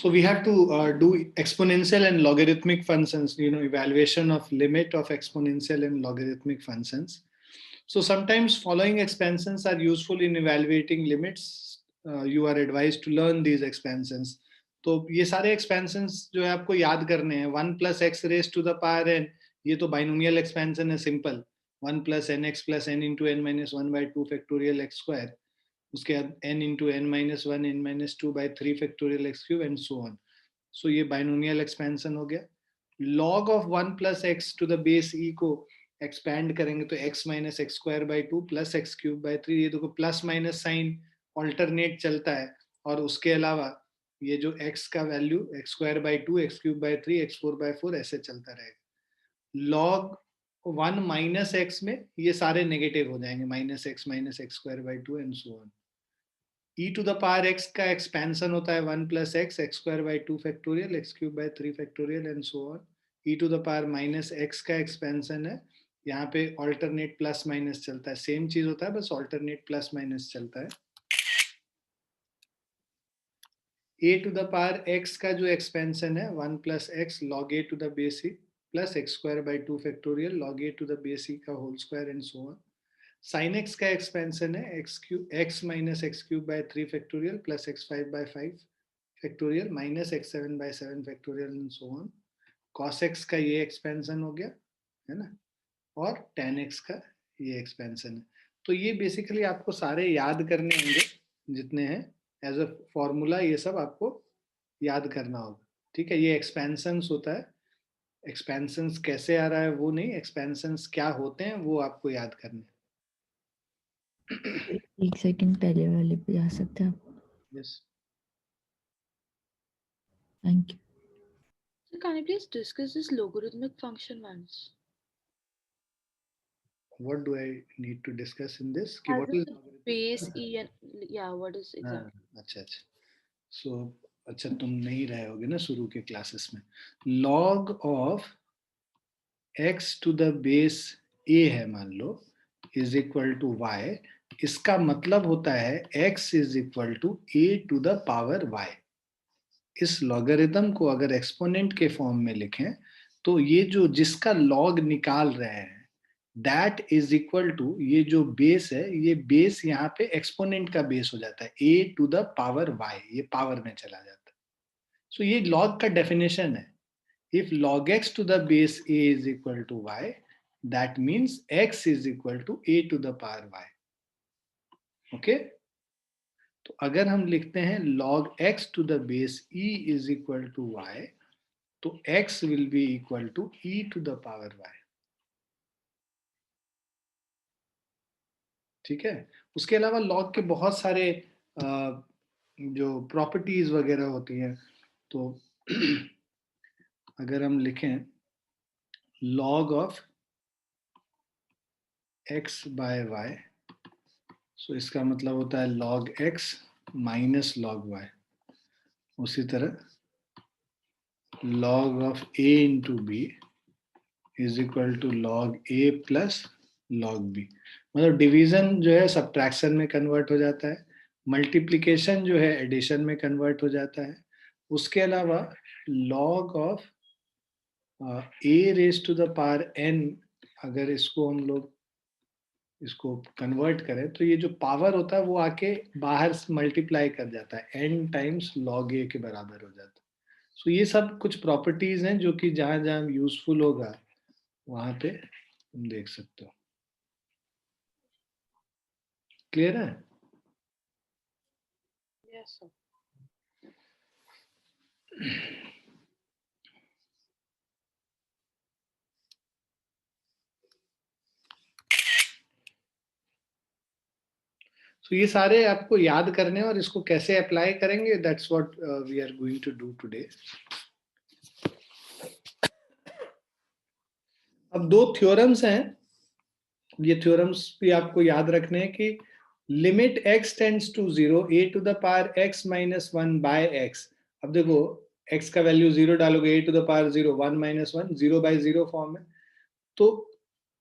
So we have to do exponential and logarithmic functions, evaluation of limit of exponential and logarithmic functions. So sometimes following expansions are useful in evaluating limits. You are advised to learn these expansions. तो ये सारे expansions जो है आपको याद करने हैं. 1 plus x raised to the power n, ये तो binomial expansion है, simple. 1 plus nx plus n into n minus 1 by 2 factorial x square. उसके बाद n into n minus 1 n minus 2 by 3 factorial x cube and so on. So ये binomial expansion हो गया. Log of 1 plus x to the base e को expand करेंगे तो x minus X square by 2 plus x cube by 3. ये देखो plus minus sign alternate चलता है. और उसके अलावा ये जो x का value x square by 2 x cube by 3 x 4 by 4 ऐसे चलता रहेगा. लॉग 1 माइनस एक्स में ये सारे नेगेटिव हो जाएंगे, minus X square by 2 and so on. e to the power x का एक्सपेंशन होता है 1 plus X square by 2 factorial X cube by 3 factorial and so on. e to the power minus X का expansion है, यहाँ पे alternate plus minus चलता है. Same चीज होता है, बस ऑल्टरनेट प्लस माइनस चलता है. a to the power x का जो एक्सपेंशन है 1 plus X log a to the base e plus X square by 2 factorial log a to the base e का whole square and so on. Sine x का expansion है X minus X cube by 3 factorial plus X 5 by 5 factorial minus X 7 by 7 factorial and so on. Cos x का ये expansion हो गया है ना, और tan x का ये एक्सपेंशन है. तो ये बेसिकली आपको सारे याद करने होंगे जितने हैं एज अ फॉर्मूला. ये सब आपको याद करना होगा. ठीक है, ये एक्सपेंशंस होता है. एक्सपेंशंस कैसे आ रहा है वो नहीं, एक्सपेंशंस क्या होते हैं वो आपको याद करने. एक सेकंड पहले वाले पे जा सकते हैं आप? Yes. Thank you. So can you please discuss this logarithmic function once? What do I need to discuss in this? As What is base e and yeah, what is exactly? अच्छा. So अच्छा, तुम नहीं रहे होगे ना शुरू के classes में. log of x to the base a है मान लो, is equal to y. इसका मतलब होता है x is equal to a to the power y. इस लॉगरिथम को अगर एक्सपोनेंट के फॉर्म में लिखें तो ये जो जिसका लॉग निकाल रहे हैं दैट इज इक्वल टू ये जो बेस है, ये बेस यहाँ पे एक्सपोनेंट का बेस हो जाता है a to the power y. ये पावर में चला जाता है. सो ये लॉग का डेफिनेशन है. If log x to the base a is equal to y, that means x is equal to a to the power y. Okay, तो अगर हम लिखते हैं log x to the base e is equal to y, तो x will be equal to e to the power y. ठीक है. उसके अलावा log के बहुत सारे जो प्रॉपर्टीज वगैरह होती हैं. तो अगर हम लिखें log of x by y, सो इसका मतलब होता है log x minus log y. उसी तरह log of a into b is equal to log a plus log b. मतलब डिवीजन जो है सब्ट्रैक्शन में कन्वर्ट हो जाता है, मल्टीप्लिकेशन जो है एडिशन में कन्वर्ट हो जाता है. उसके अलावा log of a raised to the power n, अगर इसको हम लोग इसको कन्वर्ट करें तो ये जो पावर होता है वो आके बाहर मल्टीप्लाई कर जाता है, n टाइम्स log a के बराबर हो जाता है. सो ये सब कुछ प्रॉपर्टीज हैं जो कि जहां जहां यूजफुल होगा वहां पे तुम देख सकते हो. क्लियर है? Yes, sir. तो ये सारे आपको याद करने और इसको कैसे अप्लाई करेंगे, that's what we are going to do today. अब दो थ्योरम्स हैं. ये थ्योरम्स भी आपको याद रखने हैं कि limit x tends to 0 a to the power x minus 1 by x. अब देखो x का वैल्यू 0 डालोगे a to the power 0 1 minus 1 0 by 0 form में. तो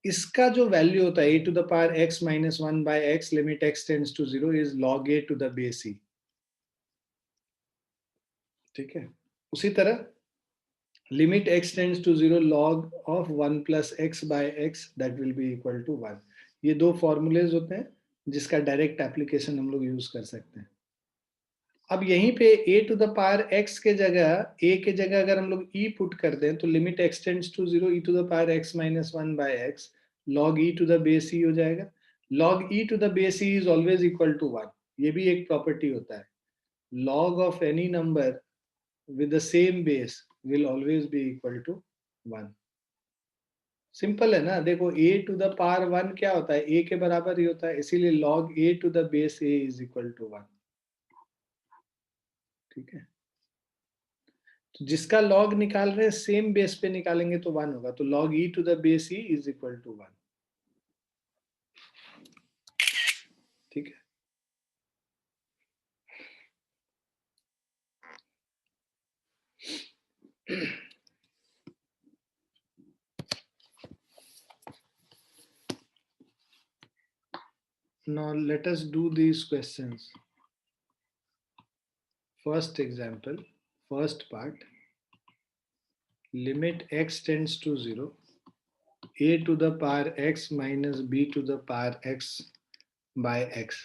इसका जो वैल्यू होता है a to the power x minus 1 by x limit x tends to 0 is log a to the base e. ठीक है, उसी तरह limit x tends to 0 log of 1 plus X by X that will be equal to 1। ये दो formulas होते हैं जिसका direct application हम लोग यूज कर सकते हैं। अब यहीं पे a to the power x के जगह a के जगह अगर हम लोग e पुट कर दें तो limit x tends to 0 e to the power x minus 1 by X log e to the base e हो जाएगा। log e to the base e is always equal to 1। ये भी एक प्रॉपर्टी होता है, log of any number with the same base will always be equal to 1। Simple है ना, देखो a टू द पावर 1 क्या होता है, a के बराबर ही होता है, इसीलिए log a to the base a is equal to 1। ठीक है, तो जिसका log निकाल रहे हैं सेम बेस पे निकालेंगे तो 1 होगा, तो log e to the base e is equal to 1। ठीक है, now let us do these questions। first example, first part, limit x tends to 0 a to the power x minus b to the power x by x।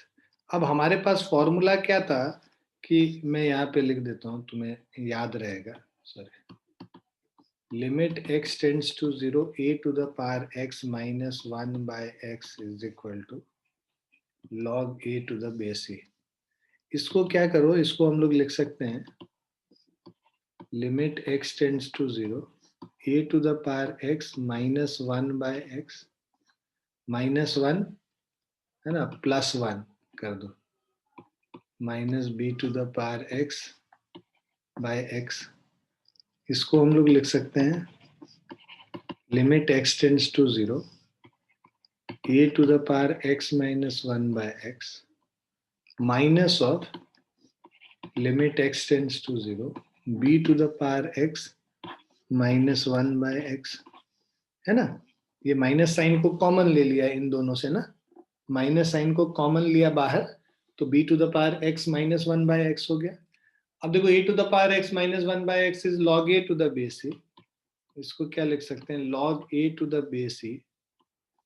अब हमारे पास formula क्या था कि मैं यहाँ पे लिख देता हूँ, तुम्हें याद रहेगा, sorry, limit x tends to 0 a to the power x minus 1 by x is equal to log a to the base a। इसको क्या करो, इसको हम लोग लिख सकते हैं limit x tends to 0 a to the power x minus 1 by x, minus 1 है ना, प्लस 1 कर दो, minus B to the power x by x। इसको हम लोग लिख सकते हैं limit x tends to 0 a to the power x minus 1 by x minus of limit x tends to 0 b to the power x minus 1 by x, है ना। ये minus sign को कॉमन ले लिया इन दोनों से ना, माइनस साइन को कॉमन लिया बाहर, तो b to the power x minus 1 by x हो गया। अब देखो a to the power x minus 1 by x is log a to the base a। इसको क्या लिख सकते हैं, log a to the base e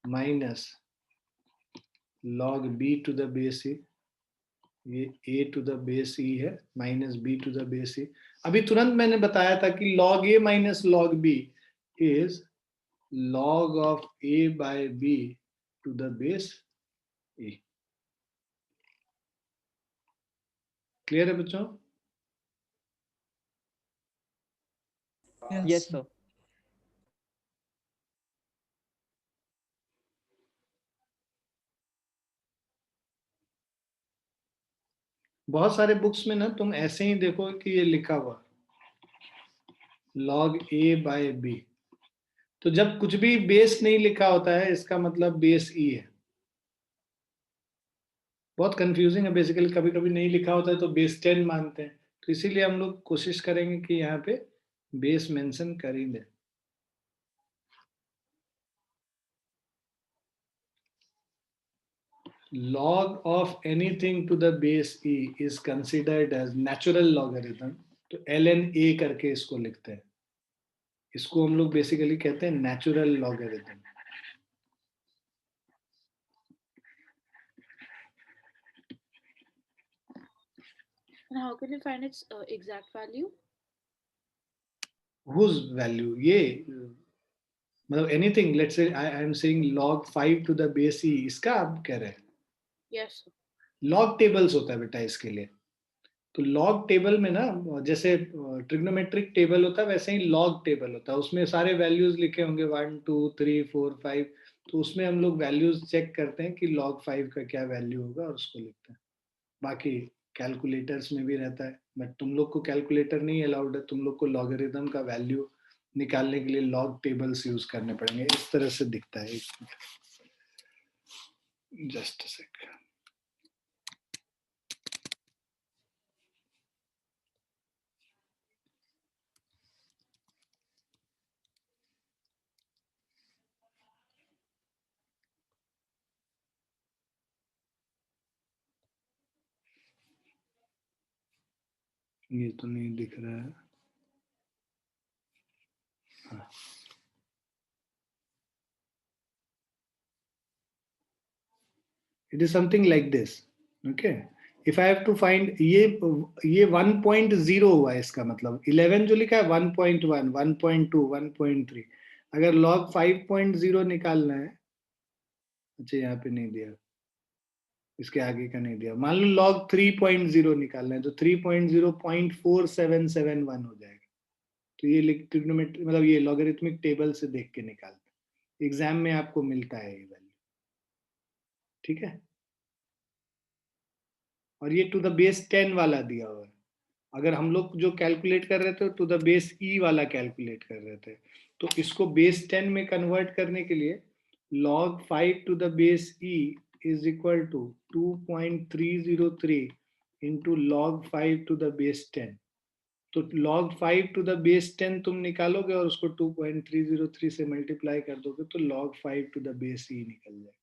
minus log b to the base e। ये a to the base e है minus b to the base e। अभी तुरंत मैंने बताया था कि log a minus log b is log of a by b to the base e। Clear है बच्चों? Yes, sir. बहुत सारे बुक्स में ना तुम ऐसे ही देखो कि ये लिखा हुआ log a बाय b, तो जब कुछ भी बेस नहीं लिखा होता है इसका मतलब बेस e है। बहुत कंफ्यूजिंग है बेसिकली, कभी कभी नहीं लिखा होता है तो बेस 10 मानते हैं, तो इसीलिए हम लोग कोशिश करेंगे कि यहाँ पे बेस मेंशन कर ही दें। log of anything to the base e is considered as natural logarithm, तो ln a करके इसको लिखते हैं, इसको हम लोग बेसिकली कहते हैं natural logarithm. And how can you find its exact value? whose value, ये मतलब anything, let's say I am saying log 5 to the base e, इसका आप कह रहे हैं Yes, sir. लॉग टेबल्स होता है बेटा इसके लिए। तो लॉग टेबल में ना जैसे ट्रिग्नोमेट्रिक टेबल होता है वैसे ही लॉग टेबल होता है, उसमें सारे वैल्यूज लिखे होंगे 1 2 3 4 5, तो उसमें हम लोग वैल्यूज चेक करते हैं कि log 5 का क्या वैल्यू होगा और उसको लिखते हैं। बाकी कैलकुलेटर्स में भी रहता है, बट तुम लोग को कैलकुलेटर नहीं अलाउड है, तुम लोग को लॉगरिथम का वैल्यू निकालने के लिए लॉग टेबल्स यूज करने पड़ेंगे। इस तरह से दिखता है, जस्ट अ सेकंड। ये तो नहीं दिख रहा है. हाँ. It is something like this. Okay. If I have to find ये 1.0 हुआ है, इसका मतलब 11 जो लिखा है 1.1, 1.2, 1.3. अगर log 5.0 निकालना है, अच्छा यहाँ पे नहीं दिया, इसके आगे का नहीं दिया. मान लो log 3.0 निकालना है तो 3.0 0.4771 हो जाएगा. तो ये ट्रिग्नोमेट्री मतलब ये लॉगरिथमिक टेबल से देख के निकालते हैं. एग्जाम में आपको मिलता है ये वैल्यू. ठीक है. और ये टू द बेस 10 वाला दिया हुआ है. अगर हम लोग जो कैलकुलेट कर रहे थे टू द बेस ई वाला कैलकुलेट कर रहे थे, तो इसको बेस 10 में कन्वर्ट करने के लिए log 5 to the base E is equal to 2.303 into log 5 to the base 10. तो log 5 टू द बेस 10 तुम निकालोगे और उसको 2.303 से मल्टीप्लाई कर दोगे तो log 5 टू द बेस ई निकल जाएगा.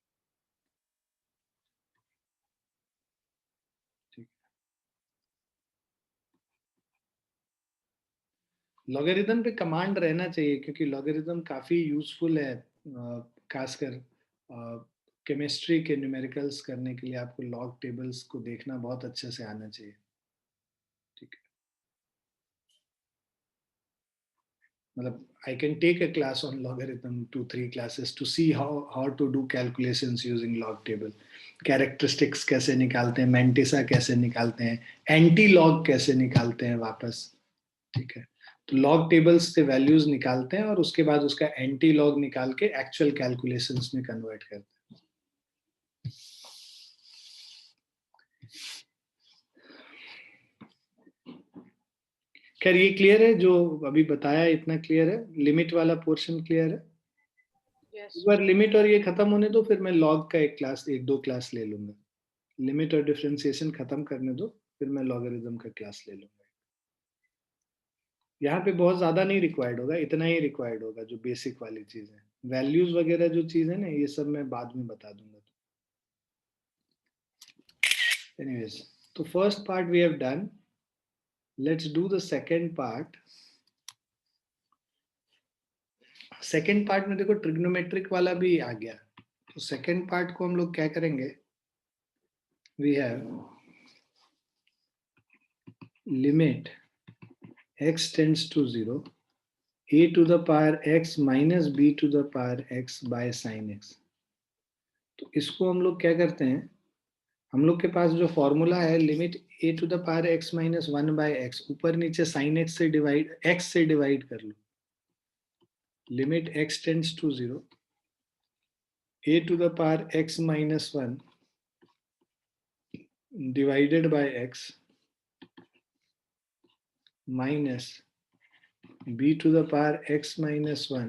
लॉगरिदम पे कमांड रहना चाहिए क्योंकि लॉगरिदम काफी यूजफुल है, खासकर केमिस्ट्री के न्यूमेरिकल्स करने के लिए आपको लॉग टेबल्स को देखना बहुत अच्छे से आना चाहिए. ठीक है. मतलब I can take a class on logarithm 2-3 classes to see how to do calculations using log table. Characteristics कैसे निकालते हैं, मैंटिसा कैसे निकालते हैं, एंटी लॉग कैसे निकालते हैं वापस. ठीक है. तो लॉग टेबल्स से वैल्यूज निकालते हैं और उसके बाद उसका एंटी लॉग निकाल के एक्चुअल कैलकुलेशंस में कन्वर्ट करते हैं. खैर ये क्लियर है, जो अभी बताया इतना क्लियर है. लिमिट वाला पोर्शन क्लियर है. Yes. एक बार लिमिट और ये खत्म होने दो, फिर मैं लॉग का एक दो क्लास ले लूंगा. लिमिट और डिफरेंशिएशन खत्म करने दो, फिर मैं लॉगरिदम का क्लास ले लूंगा. यहाँ पे बहुत ज्यादा नहीं रिक्वायर्ड होगा, इतना ही रिक्वायर्ड होगा जो बेसिक वाली चीज है. वैल्यूज वगैरह जो चीज है ना, ये सब मैं बाद में बता दूंगा. एनीवेज, तो first part we have done. Let's do the second part. Second part में देखो ट्रिग्नोमेट्रिक वाला भी आ गया. तो सेकेंड पार्ट को हम लोग क्या करेंगे, we have limit x tends to 0 a to the power x minus b to the power x by sin x. तो इसको हम लोग क्या करते हैं, हम लोग के पास जो फॉर्मूला है limit a to the power x minus 1 by x, ऊपर नीचे sin x से डिवाइड कर लो. Limit x tends to 0 a to the power x minus 1 divided by x minus b to the power x minus 1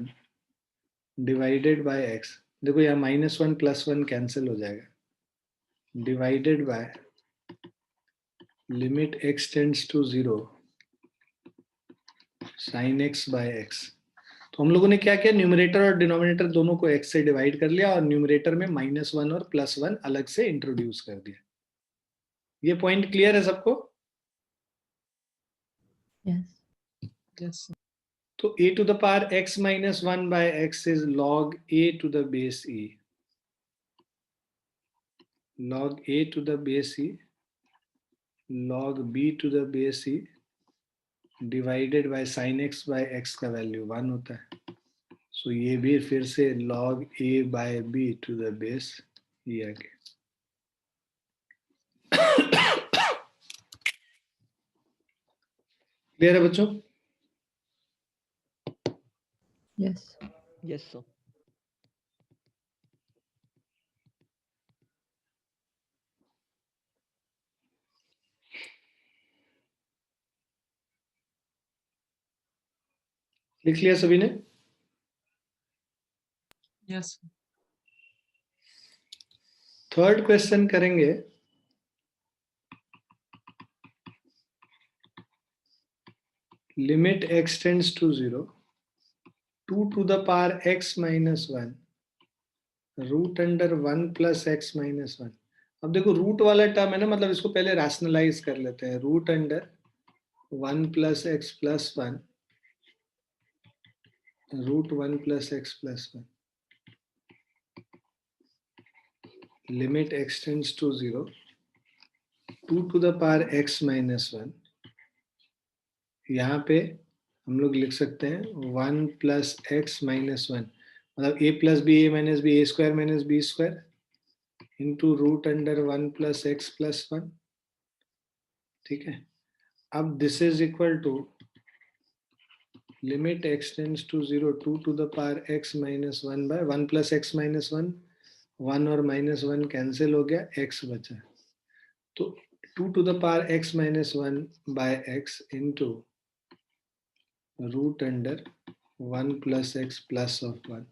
divided by x. देखो यहाँ -1 +1 cancel हो जाएगा. Divided by limit x tends to 0 sin x by x. तो हम लोगों ने क्या किया, न्यूमरेटर और डिनोमिनेटर दोनों को x से डिवाइड कर लिया और न्यूमरेटर में -1 और +1 अलग से इंट्रोड्यूस कर दिया. ये पॉइंट क्लियर है सबको? Yes. Yes. तो a to the power x minus 1 by x is log a to the base e. Log a to the base e log b to the base e divided by sin x by x का value 1 होता है. सो ये भी फिर से log a by b to the base e आ गया. Clear है बच्चों? Yes. Yes, sir. लिख लिया सभी ने? Yes. थर्ड क्वेश्चन करेंगे. Limit x tends to 0 2 to the power x minus 1 root under 1 plus x minus 1. अब देखो रूट वाला टर्म है ना, मतलब इसको पहले रैशनलाइज कर लेते हैं. Root under 1 plus x plus 1 root 1 plus x plus 1 limit x tends to 0 2 to the power x minus 1 यहाँ पे हम लोग लिख सकते हैं 1 plus x minus 1 मतलब a plus b a minus b a square minus b square into root under 1 plus x plus 1 ठीक है अब this is equal to limit x tends to 0 2 to the power x minus 1 by 1 plus x minus 1 1 और minus 1 cancel हो गया x बचा तो 2 to the power x minus 1 by x into root under 1 plus x plus of 1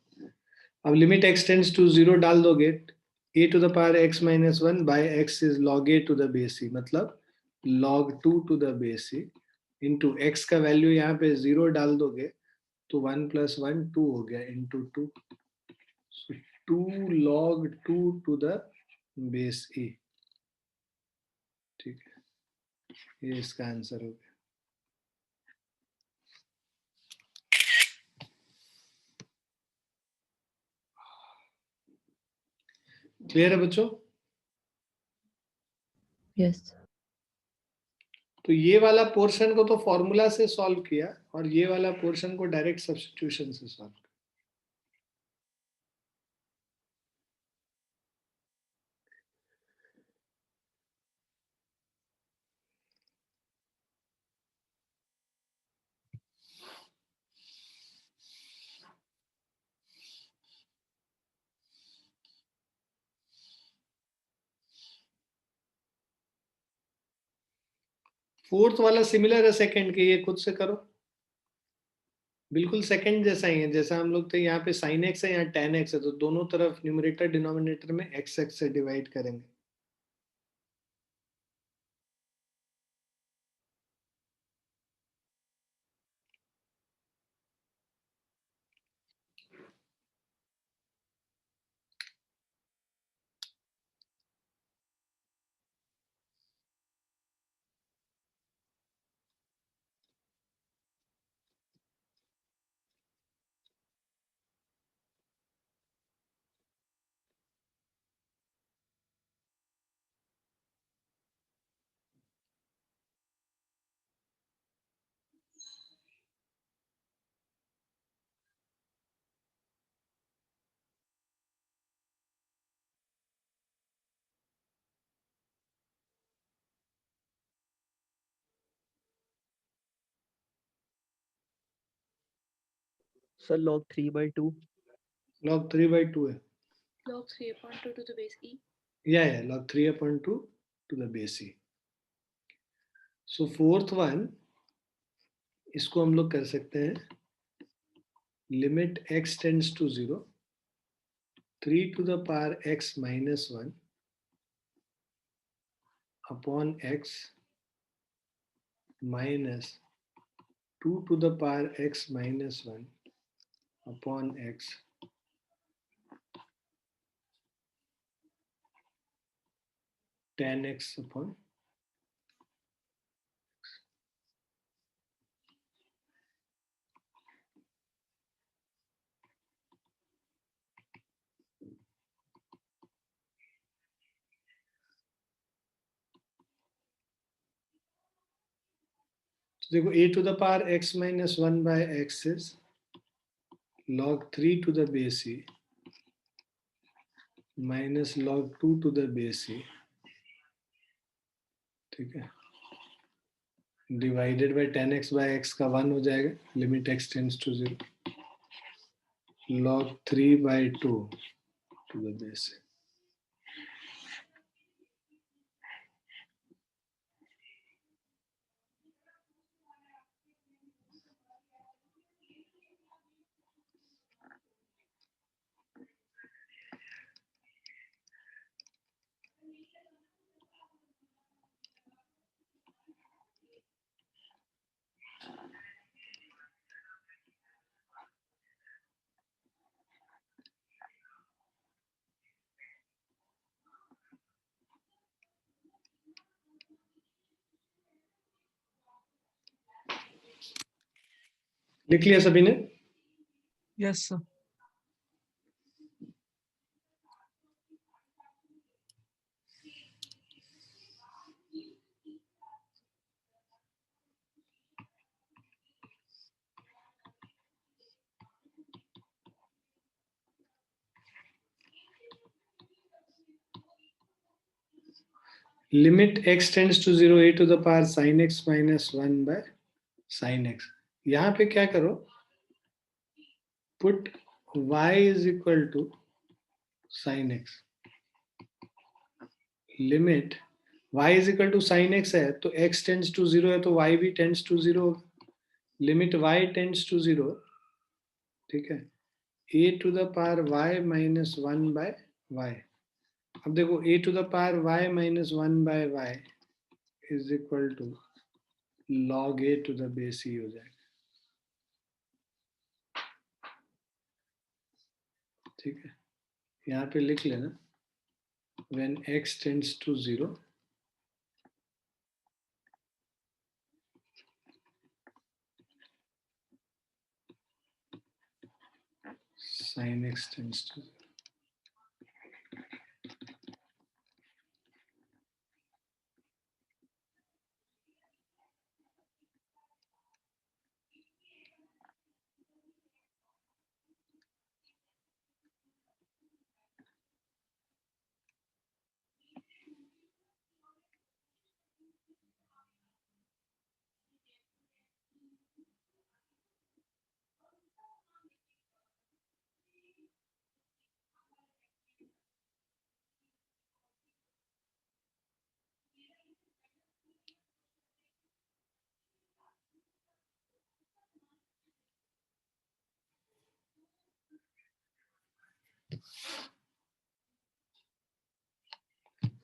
अब limit x tends to 0 डाल दोगे a to the power x minus 1 by x is log a to the base c मतलब log 2 to the base c into x का value यहाँ पे 0 डाल दोगे तो 1 plus 1 2 हो गया into 2 so 2 log 2 to the base e ठीक है ये इसका आंसर हो गया क्लियर है बच्चों Yes. तो ये वाला पोर्शन को तो फॉर्मूला से सॉल्व किया और ये वाला पोर्शन को डायरेक्ट सब्स्टिट्यूशन से सॉल्व किया फोर्थ वाला सिमिलर है सेकंड के ये खुद से करो बिल्कुल सेकंड जैसा ही है जैसा हम लोग थे यहाँ पे साइन एक्स है यहाँ टेन एक्स है तो दोनों तरफ न्यूमरेटर डिनोमिनेटर में एक्स एक्स से डिवाइड करेंगे Sir, log 3 by 2. log 3/2 है Log 3 upon 2 to the base e. या log 3/2 to the base e so fourth one इसको हम लोग कर सकते हैं limit x tends to 0 3 to the power x minus 1 upon x minus 2 to the power x minus 1 upon x tan x upon तो देखो a to the power x minus 1 by x is log 3 to the base e minus log 2 to the base e ठीक है divided by tan x by x का 1 हो जाएगा limit x tends to 0 log 3/2 to the base e लिख लिया सभी ने? Yes, sir. Limit x tends to 0 a to the power sin x minus 1 by sin x. यहाँ पे क्या करो, put y is equal to sin x. Limit y is equal to sin x है तो x टेंड्स टू 0 है तो y भी tends to 0 होगा. लिमिट y टेंड्स टू 0, ठीक है, a to the power y minus 1 by y. अब देखो a to the power y minus 1 by y is equal to log a to the base e हो जाएगा. ठीक है, यहाँ पे लिख लेना when x tends to 0, sin x tends to 0.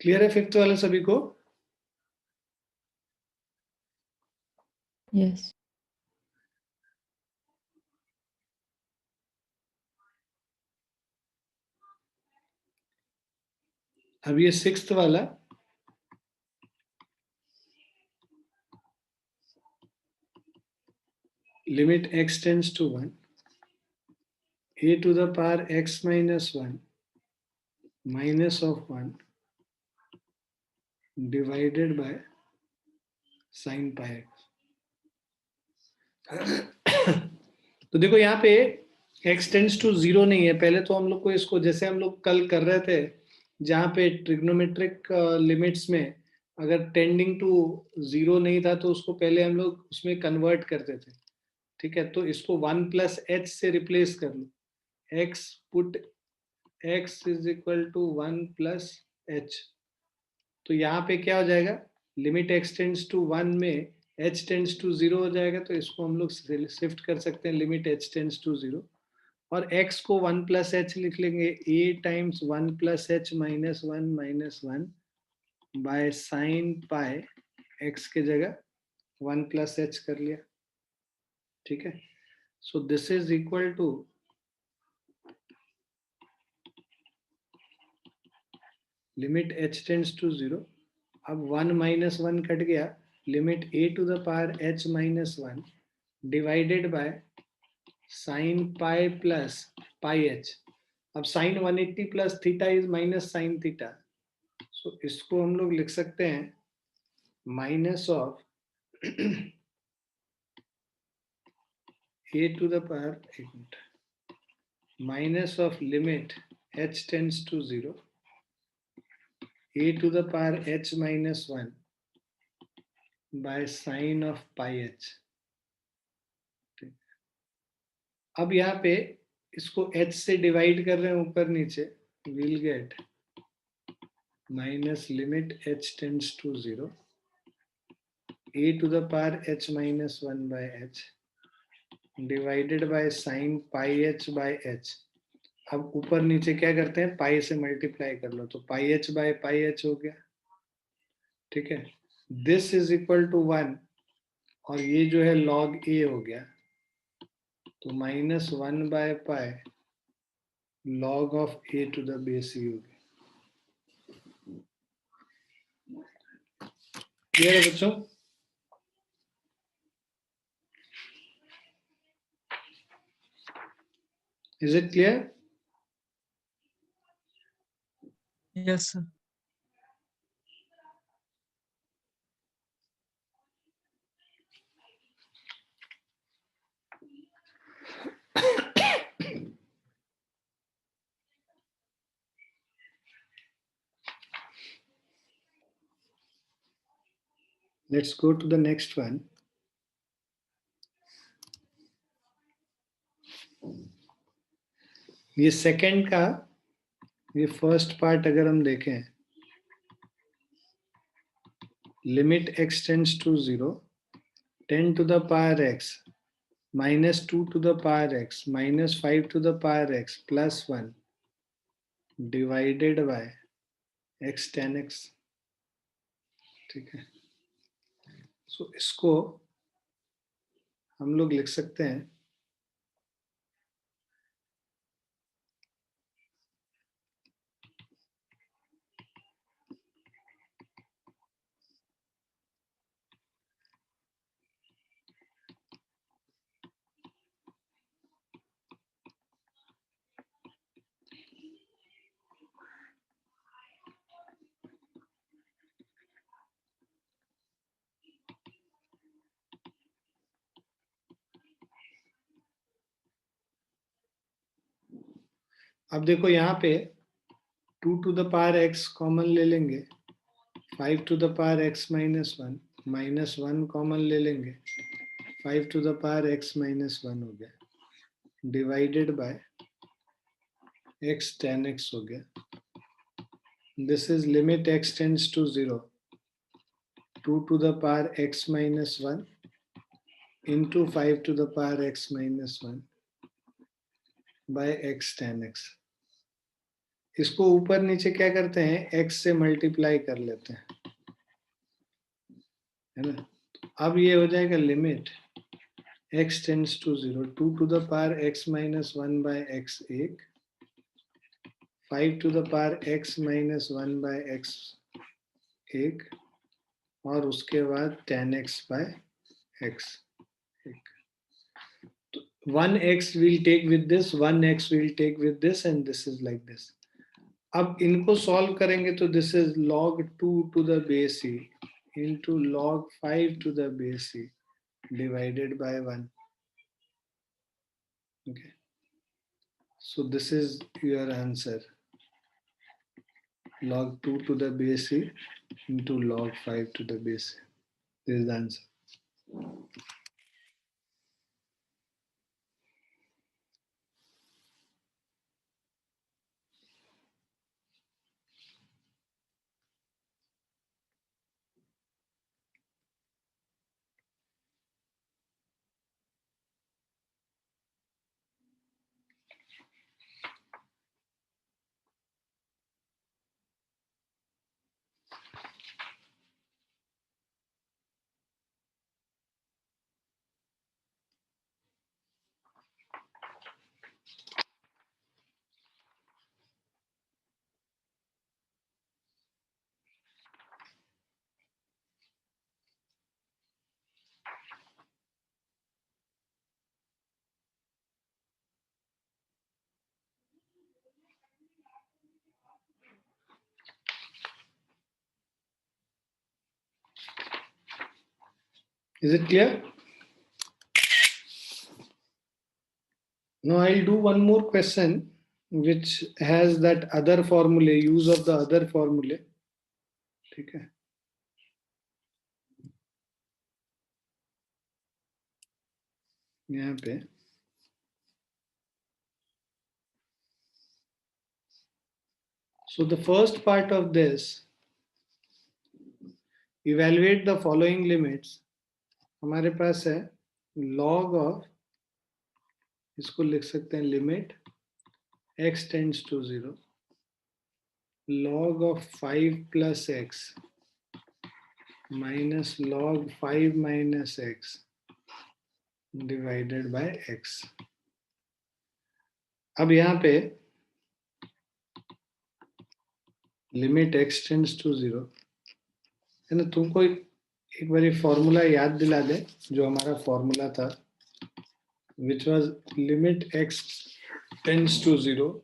Clear है फिफ्थ वाले सभी को? Yes. अब ये सिक्स्थ वाला, limit x tends to 1, a to the power x minus 1 minus of 1 divided by sine pi x. तो देखो यहाँ पे x टेंड्स टू 0 नहीं है. पहले तो हम लोग को इसको, जैसे हम लोग कल कर रहे थे, जहाँ पे ट्रिग्नोमेट्रिक लिमिट्स में अगर टेंडिंग टू 0 नहीं था तो उसको पहले हम लोग उसमें कन्वर्ट करते थे. ठीक है, तो इसको 1 प्लस एच से रिप्लेस कर लो. x put x is equal to 1 plus H. तो यहाँ पे क्या हो जाएगा, लिमिट x टेंड्स टू 1 में h टेंड्स टू 0 हो जाएगा. तो इसको हम लोग शिफ्ट कर सकते हैं लिमिट h टेंड्स टू 0, और x को 1 प्लस एच लिख लेंगे a times 1 plus H minus 1 bye sine pi x के जगह 1 प्लस एच कर लिया. ठीक है, so this is equal to limit h tends to 0. अब 1 माइनस 1 कट गया, limit a to the power h minus 1 divided by sine pi plus pi h. अब sine 180 plus theta is minus sine theta, so इसको हम लोग लिख सकते हैं minus of a to the power minus of limit h tends to 0 a to the power h minus 1 by sine of pi h. अब यहाँ पे इसको h से डिवाइड कर रहे हैं ऊपर नीचे, will get minus limit h tends to 0 a to the power h minus 1 by h divided by sine pi h by h. अब ऊपर नीचे क्या करते हैं, पाई से मल्टीप्लाई कर लो, तो पाई h बाय पाई h हो गया. ठीक है, दिस इज इक्वल टू 1, और ये जो है log a हो गया, तो minus 1 by pi log of a to the base e हो गया. क्लियर है बच्चों? Is it clear? Yes, sir. Let's go to the next one. ये सेकंड का ये फर्स्ट पार्ट अगर हम देखें, limit x tends to 0, 10 to the power x minus 2 to the power x minus 5 to the power x plus 1 divided by x tan x. ठीक है, सो इसको हम लोग लिख सकते हैं अब देखो यहाँ पे 2 to the power x common ले लेंगे, 5 to the power x minus 1 minus 1 common ले लेंगे, 5 to the power x minus 1 हो गया, divided by x tan x हो गया. This is limit x tends to 0, 2 to the power x minus 1 into 5 to the power x minus 1 by x tan x. इसको ऊपर नीचे क्या करते हैं, x से मल्टीप्लाई कर लेते हैं, है ना. अब ये हो जाएगा limit x tends to 0, 2 to the power x minus 1 by x 1, 5 to the power x minus 1 by x 1 और उसके बाद tan x by x 1. 1x will take with this, 1x will take with this and this is like this. अब इनको solve करेंगे तो this is log 2 to the base e into log 5 to the base e divided by 1. Okay, so this is your answer, log 2 to the base e into log 5 to the base e. This is the answer. Is it clear? Now I'll do one more question which has that other formula, use of the other formula. ठीक है, यहाँ पे so the first part of this, evaluate the following limits. हमारे पास है log of, इसको लिख सकते हैं limit x tends to 0, log of 5 plus x minus log 5 minus x divided by x. अब यहाँ पे लिमिट x tends to 0, है ना. तुमको एक बार फॉर्मूला याद दिला दे जो हमारा फॉर्मूला था, which was limit x tends to 0,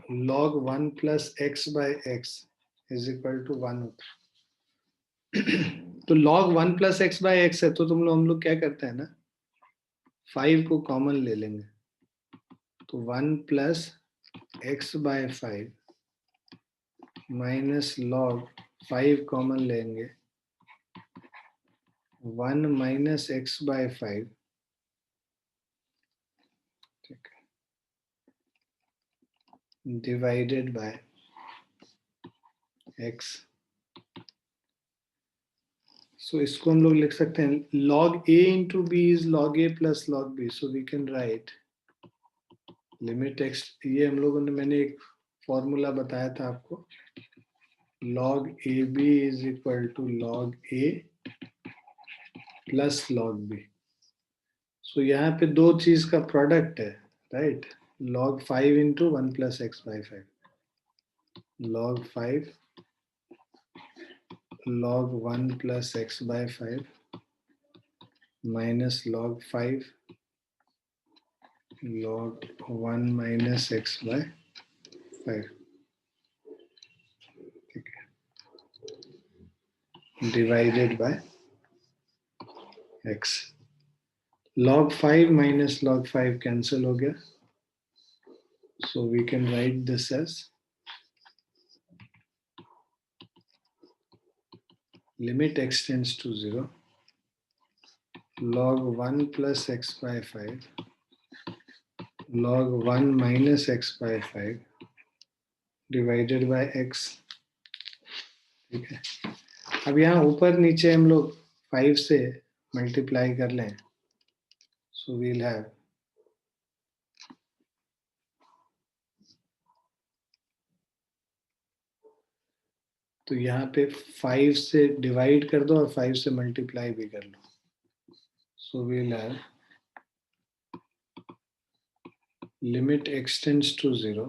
log 1 plus x by x is equal to 1 होता है। तो log 1 plus x by x है, तो हम लोग क्या करते हैं ना, 5 को कॉमन ले लेंगे, तो 1 plus x by 5 minus log 5 common लेंगे, 1 minus x by 5, ठीक है, डिवाइडेड बाय x। सो इसको हम लोग लिख सकते हैं log a into b is log a plus log b, so we can write limit x, ये हम लोगों ने, मैंने एक फॉर्मूला बताया था आपको, log ab is equal to log a plus log b। सो यहाँ पे दो चीज का प्रोडक्ट है, right, log 5 into 1 plus x by 5, log 5 log 1 plus x by 5 minus log 5 log 1 minus x by 5, ठीक है, divided by x। log 5 minus log 5 cancel हो गया, so we can write this as limit x tends to 0, log 1 plus x by 5 log 1 minus x by 5 divided by x, ठीक है। अब यहाँ ऊपर नीचे हम लोग 5 से मल्टीप्लाई कर लें, सो वील हैव तो यहाँ पे 5 से डिवाइड कर दो और 5 से मल्टीप्लाई भी कर लो, so we'll have limit x tends to 0,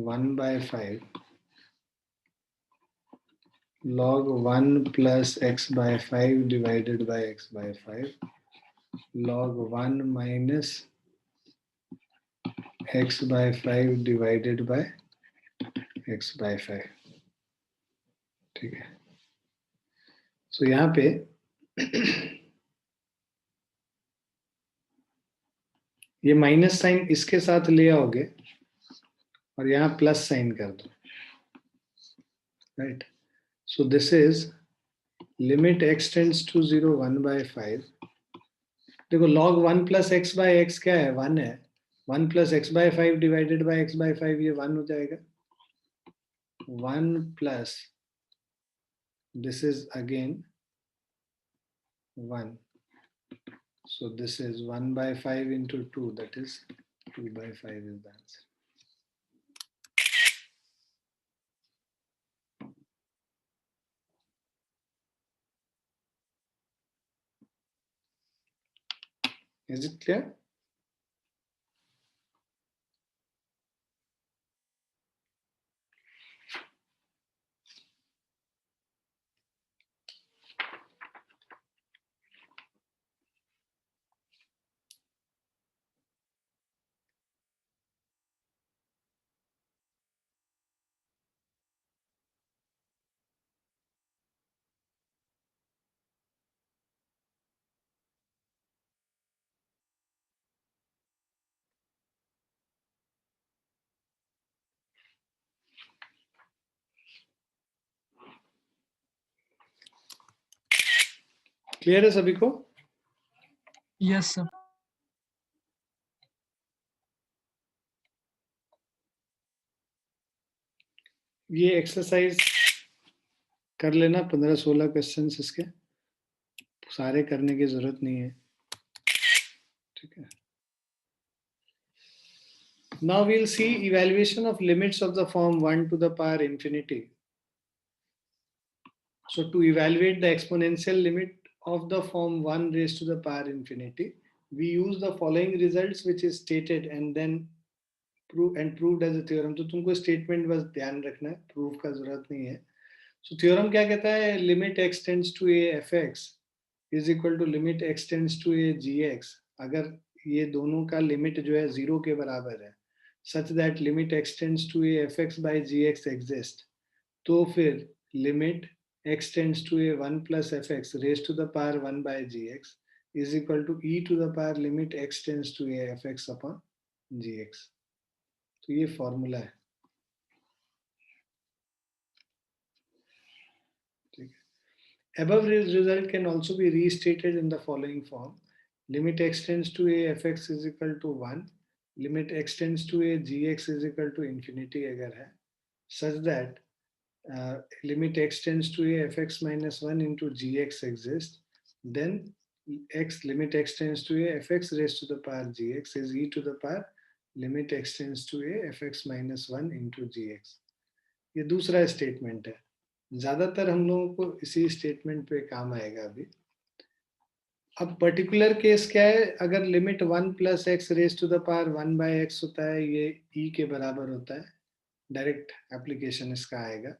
1 by 5 log 1 plus x by 5 divided by x by 5 log 1 minus x by 5 divided by x by 5, ठीक है। सो यहाँ पे ये माइनस साइन इसके साथ ले आओगे और यहाँ प्लस साइन कर दो, right. So this is limit x tends to 0, 1 by 5। देखो log 1 plus x by x क्या है, 1 है, 1 plus x by 5 divided by x by 5 ये 1 हो जाएगा, 1 plus this is again 1, so this is 1 by 5 into 2, that is 2 by 5 is the answer। Is it clear? Clear है सभी को? Yes, sir. ये एक्सरसाइज कर लेना, 15-16 क्वेश्चंस इसके, सारे करने की जरूरत नहीं है, ठीक है। Now we'll see evaluation of limits of the form 1 to the power infinity. So to evaluate the exponential limit of the form 1 raised to the power infinity, we use the following results which is stated and then proved as a theorem। तो तुमको statement बस ध्यान रखना है, proof का जरूरत नहीं है। सो थ्योरम क्या कहता है, limit x tends to a fx is equal to limit x tends to a gx। अगर ये दोनों का लिमिट जो है 0 के बराबर है, such that limit x tends to A F X by G X exist, तो फिर limit x tends to A 1 plus F x raise to the power 1 by ji x is equal to E to the power limit x tends to A F x upon ji X. तो ये formula है, ठीक है। Above result can also be restated in the following form: limit x tends to a fx is equal to 1, limit x tends to a gx is equal to infinity अगर है, such that limit x tends to a fx minus 1 into gx exists, then limit x tends to a fx raised to the power gx is e to the power limit x tends to a fx minus 1 into gx। ये दूसरा statement है, ज्यादातर हम लोगों को इसी statement पे काम आएगा अभी। अब पर्टिकुलर केस क्या है, अगर limit 1 plus X raise to the power 1 by X होता है, ये e के बराबर होता है, डायरेक्ट एप्लीकेशन इसका आएगा।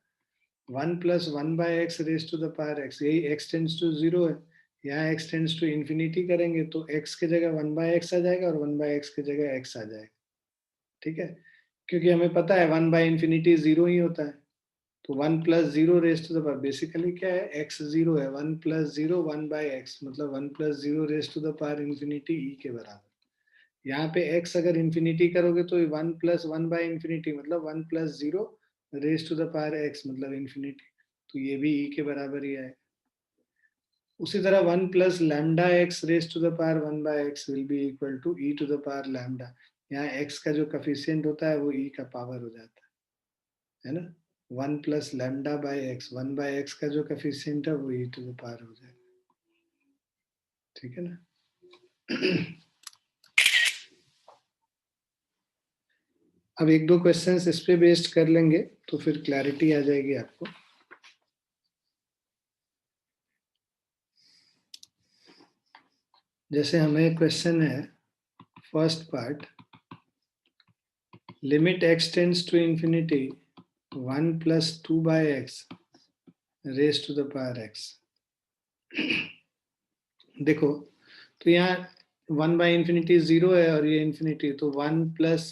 1 plus 1 by x raise to the power X, यही x टेंड्स टू 0 है, यहाँ x टेंड्स टू इन्फिनिटी करेंगे तो x की जगह 1 बाय एक्स आ जाएगा और 1 बाय एक्स की जगह x आ जाएगा, ठीक है, क्योंकि हमें पता है 1 बाय इन्फिनिटी 0 ही होता है। तो 1 plus 0 raise to the power, basically क्या है, x 0 है, 1 प्लस 0 1 बाय एक्स, मतलब 1 plus 0 raise to the power infinity e के बराबर। यहाँ पे x अगर इन्फिनिटी करोगे तो 1 प्लस 1 बाय इन्फिनिटी मतलब 1 plus 0 raise to the power x मतलब इन्फिनिटी, तो ये भी e के बराबर ही है। उसी तरह 1 plus lambda x raise to the power 1 by x will be equal to e to the power lambda, यहाँ x का जो कोफिशिएंट होता है वो e का पावर हो जाता है ना। 1 plus lambda by x, 1 by x का जो कोफिशिएंट है वो e टू द पावर हो जाएगा, ठीक है ना। अब एक दो क्वेश्चंस इस पे बेस्ड कर लेंगे तो फिर क्लैरिटी आ जाएगी आपको। जैसे हमें क्वेश्चन है first part, limit x tends to infinity 1 plus 2 by x raise to the power x। देखो तो यहाँ 1 बाय इंफिनिटी 0 है और ये इंफिनिटी, तो 1 प्लस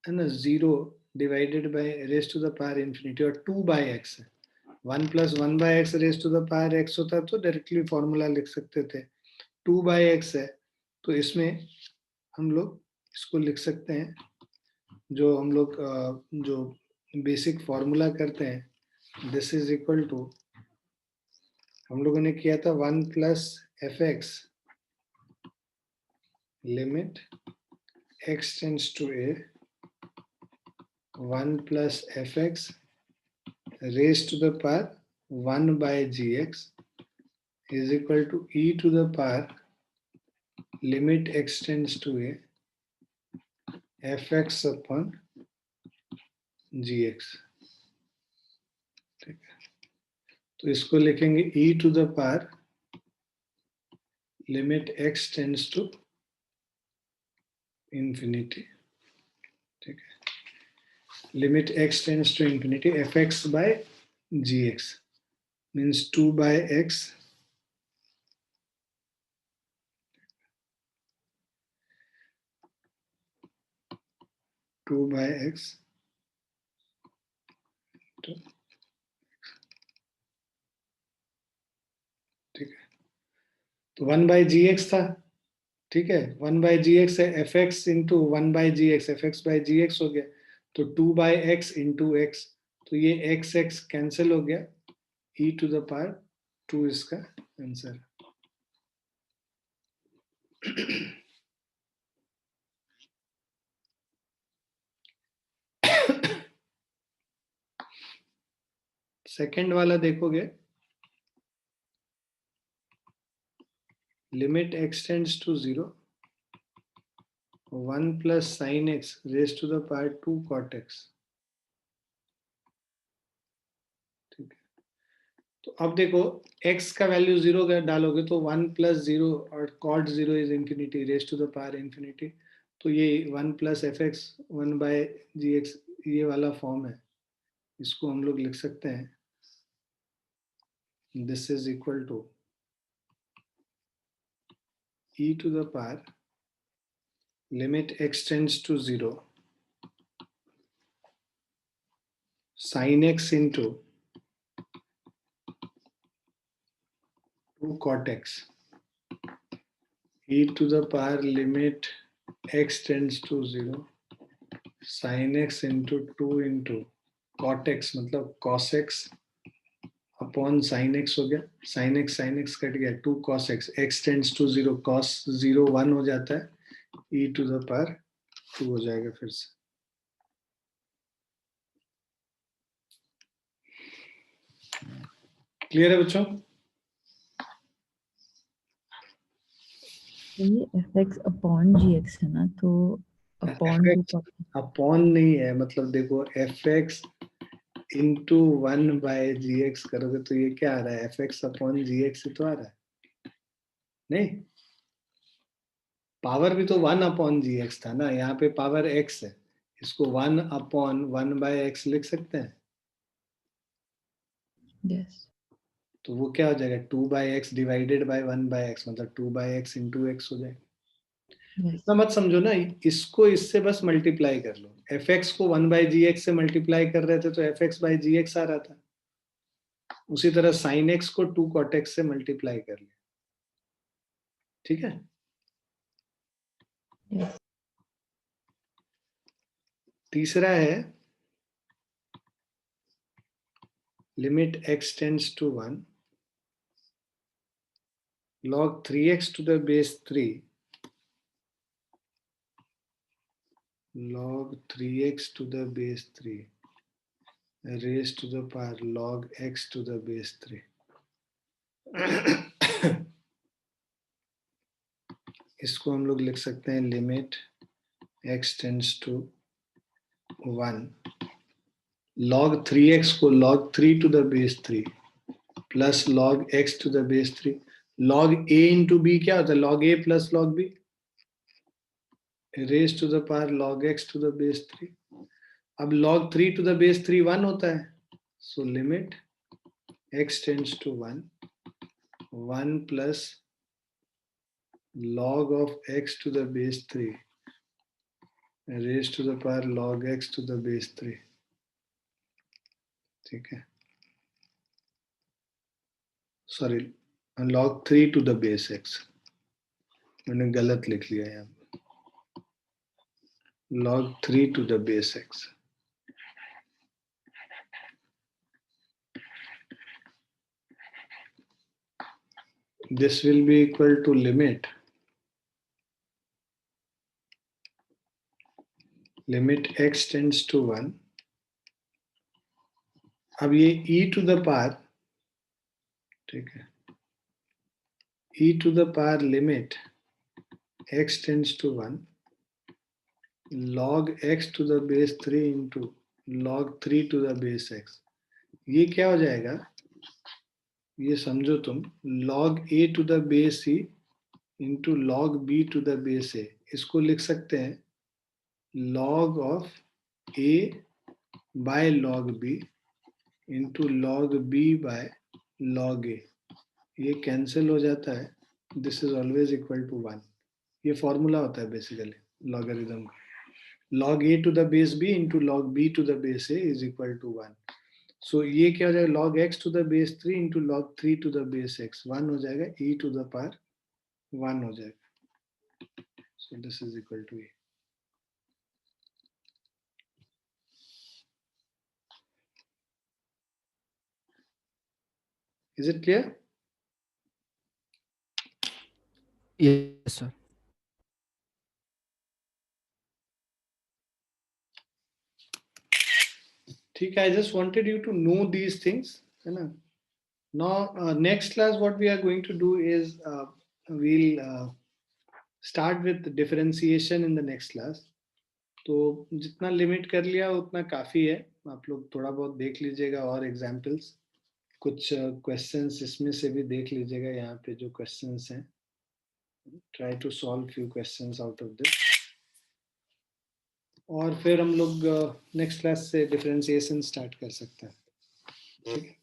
है ना 0 divided by raise to the power infinity और 2 बाय एक्स है। 1 plus 1 by x raise to the power x होता तो डायरेक्टली फॉर्मूला लिख सकते थे, 2 बाय एक्स है तो इसमें हम लोग इसको लिख सकते हैं, जो हम लोग जो बेसिक फॉर्मूला करते हैं, दिस इज इक्वल टू, हम लोगों ने किया था 1 plus F x limit x tends to A 1 plus F x raise to the power 1 by ji x is equal to e to the power limit x tends to A F x upon ji x, ठीक है। तो इसको लिखेंगे e to the power limit x tends to infinity, ठीक है, limit x tends to infinity f x by ji x means 2 by x ठीक है। तो 1 बाय जी एक्स था, ठीक है, 1 बाय जी एक्स है, F x into 1 by ji x, F x by ji x हो गया, तो 2 बाय एक्स इंटू एक्स, तो ये एक्स एक्स कैंसिल हो गया, e टू द पावर 2 इसका आंसर। सेकेंड वाला देखोगे, limit x tends to 0 1 plus sine x raise to the power 2 cot x, ठीक है। तो अब देखो x का वैल्यू 0 डालोगे तो 1 प्लस 0 और cot 0 is infinity raise to the power infinity, तो ये 1 plus F x 1 by ji x ये वाला फॉर्म है, इसको हम लोग लिख सकते हैं, this is equal to e to the power limit x tends to 0, sin x into 2 cot x e to the power limit x tends to 0, sin x into 2 into cot x मतलब cos x upon sin x हो गया, sin x cut गया, 2 cos x, x tends to 0, cos 0 1 हो जाता है, e to the power 2 हो जाएगा फिर से. क्लियर है बच्चों? ये fx अपॉन gx है ना, तो अपॉन अपॉन नहीं है, मतलब देखो fx इंटू 1 बाय gx करोगे तो ये क्या आ रहा है, fx अपॉन gx ही तो आ रहा है, नहीं? पावर भी तो 1 अपॉन gx था ना, यहाँ पे पावर x है, इसको 1 अपॉन 1 बाय x लिख सकते हैं. यस. तो वो क्या हो जाएगा, 2 by x divided by 1 by x, मतलब 2 बाई एक्स इंटू एक्स हो जाएगा. यस. इतना मत समझो ना, इसको इससे बस मल्टीप्लाई कर लो. एफ एक्स को 1 बाई जी एक्स से मल्टीप्लाई कर रहे थे तो F X by G X आ रहा था. उसी तरह साइन एक्स को 2 कॉट एक्स से मल्टीप्लाई कर लिया. ठीक है. यस. तीसरा है limit x tends to 1 log 3x to the base 3 log 3x to the base 3 raised to the power log x to the base 3. इसको हम लोग लिख सकते हैं limit x tends to 1 log 3x को log 3 to the base 3 plus log x to the base 3. log a into b क्या होता है, log a plus log b raised to the power log x to the base 3. अब log 3 to the base 3 1 होता है, so limit x tends to 1 plus log of x to the base 3 raised to the power log x to the base 3. ठीक है, sorry log 3 to the base x, मैंने गलत लिख लिया यहाँ. log 3 to the base x. This will be equal to limit x tends to 1. अब ये e to the power, ठीक है, e to the power limit x tends to 1 log x to the base 3 into log 3 to the base x. ये क्या हो जाएगा, ये समझो तुम, log a to the base e into log b to the base a. इसको लिख सकते हैं log of a by log b into log b by log a. ये कैंसिल हो जाता है, this is always equal to 1. ये formula होता है बेसिकली लॉगरिथम का. log a to the base b into log b to the base a is equal to 1. So ये क्या हो जाएगा, log x to the base 3 into log 3 to the base x, 1 हो जाएगा, e to the power 1 हो जाएगा. So this is equal to a. Is it clear? Yes, sir. ठीक है, I just wanted you to know these things, है ना. Now next class what we are going to do is we'll start with differentiation in the next class. तो जितना limit कर लिया उतना काफी है, आप लोग थोड़ा बहुत देख लीजिएगा और एग्जाम्पल्स, कुछ क्वेश्चंस इसमें से भी देख लीजिएगा. यहाँ पे जो क्वेश्चंस हैं, try to solve few questions out of this, और फिर हम लोग नेक्स्ट क्लास से डिफरेंशिएशन स्टार्ट कर सकते हैं. ठीक है.